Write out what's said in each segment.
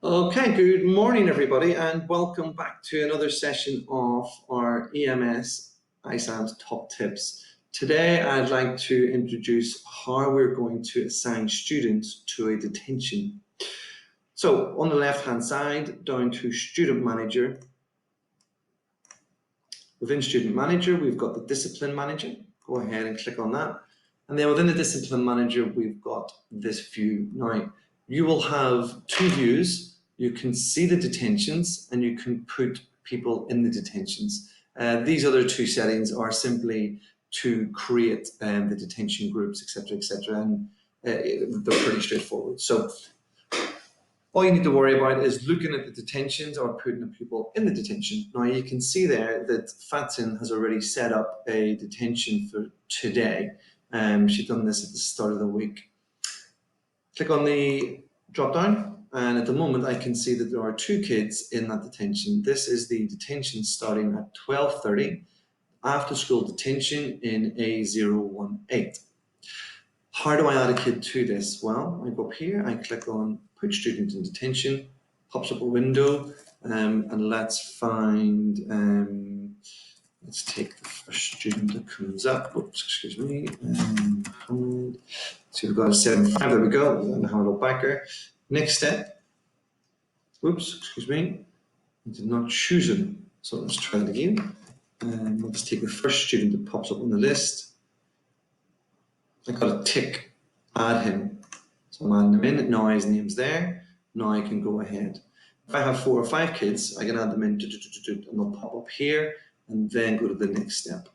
Okay, good morning everybody and welcome back to another session of our EMS ISAM's top tips. Today I'd like to introduce how we're going to assign students to a detention. So on the left hand side, down to student manager. Within student manager, we've got the discipline manager. Go ahead and click on that. And then within the discipline manager, we've got this view. Now, you will have two views. You can see the detentions and you can put people in the detentions. These other two settings are simply to create the detention groups, etc., and they're pretty straightforward. So all you need to worry about is looking at the detentions or putting the people in the detention. Now you can see there that Fatin has already set up a detention for today. She's done this at the start of the week. Click on the drop down. And at the moment, I can see that there are two kids in that detention. This is the detention starting at 12:30, after school detention in A018. How do I add a kid to this? Well, I go up here, I click on Put Student in Detention, pops up a window, and let's find, let's take the first student that comes up. Oops, excuse me. So we've got a 7.5, there we go, and how look back here. Next step, oops, excuse me, I did not choose him. So let's try that again. We'll just take the first student that pops up on the list. I got a tick, add him. So I'm adding him in, now his name's there. Now I can go ahead. If I have 4 or 5 kids, I can add them in, and they'll pop up here, and then go to the next step.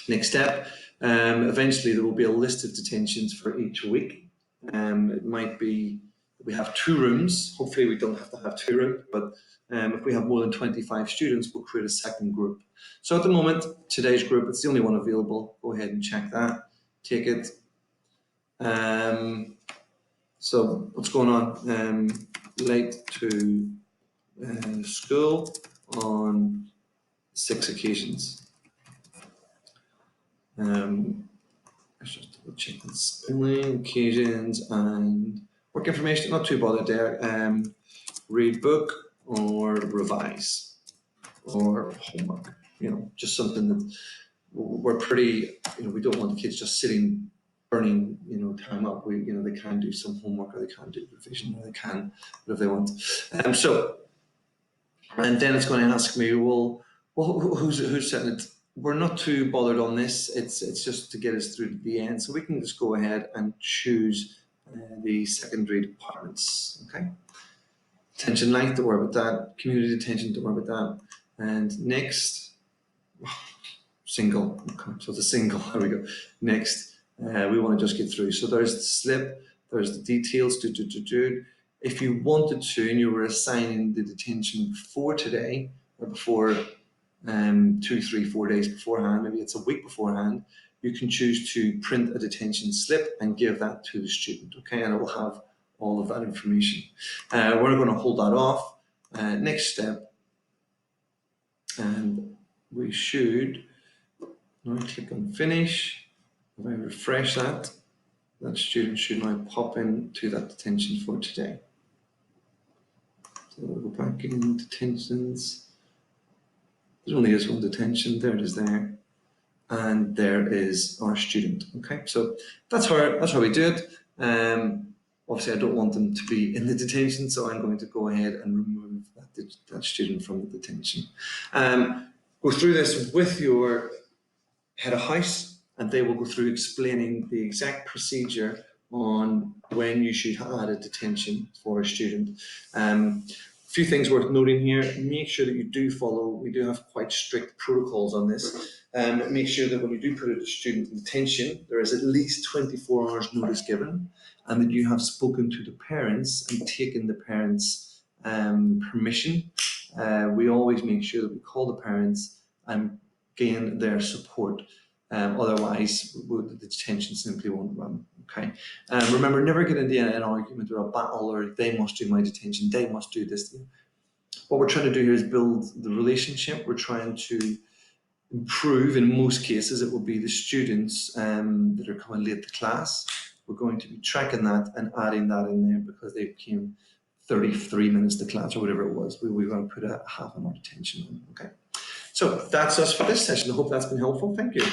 Next step, eventually there will be a list of detentions for each week. It might be we have 2 rooms. Hopefully we don't have to have 2 rooms, but if we have more than 25 students, we'll create a second group. So at the moment, today's group, it's the only one available. Go ahead and check that, take it. So what's going on? Late to school on 6 occasions. Let's just double check the spelling, occasions, and work information. Not too bothered there. Read book or revise or homework. You know, just something that we're pretty. You know, we don't want the kids just sitting, burning, you know, time up. We, you know, they can do some homework or they can do revision or they can whatever they want. And then it's going to ask me, well, who's setting it? We're not too bothered on this. It's just to get us through to the end. So we can just go ahead and choose the secondary departments, okay? Detention length, don't worry about that. Community detention, don't worry about that. And next, single, okay, so it's a single, there we go. Next, we want to just get through. So there's the slip, there's the details, If you wanted to and you were assigning the detention before today or before 2, 3, 4 days beforehand, maybe it's a week beforehand, you can choose to print a detention slip and give that to the student, okay? And it will have all of that information. We're going to hold that off. Next step, and we should now click on finish. If I refresh that, that student should now pop into that detention for today. So we'll go back in detentions. There only is one detention, there it is there. And there is our student, okay? So that's how we do it. Obviously I don't want them to be in the detention, so I'm going to go ahead and remove that student from the detention. Go through this with your head of house, and they will go through explaining the exact procedure on when you should add a detention for a student. Few things worth noting here. Make sure that you do follow, we do have quite strict protocols on this. Make sure that when you do put a student in detention, there is at least 24 hours notice given, and that you have spoken to the parents and taken the parents' permission. We always make sure that we call the parents and gain their support. Otherwise, the detention simply won't run. Okay. Remember, never get into an argument or a battle or they must do my detention, they must do this. What we're trying to do here is build the relationship. We're trying to improve. In most cases, it will be the students that are coming late to class. We're going to be tracking that and adding that in there because they came 33 minutes to class or whatever it was. We want to put a half an hour detention on. Okay. So that's us for this session. I hope that's been helpful. Thank you.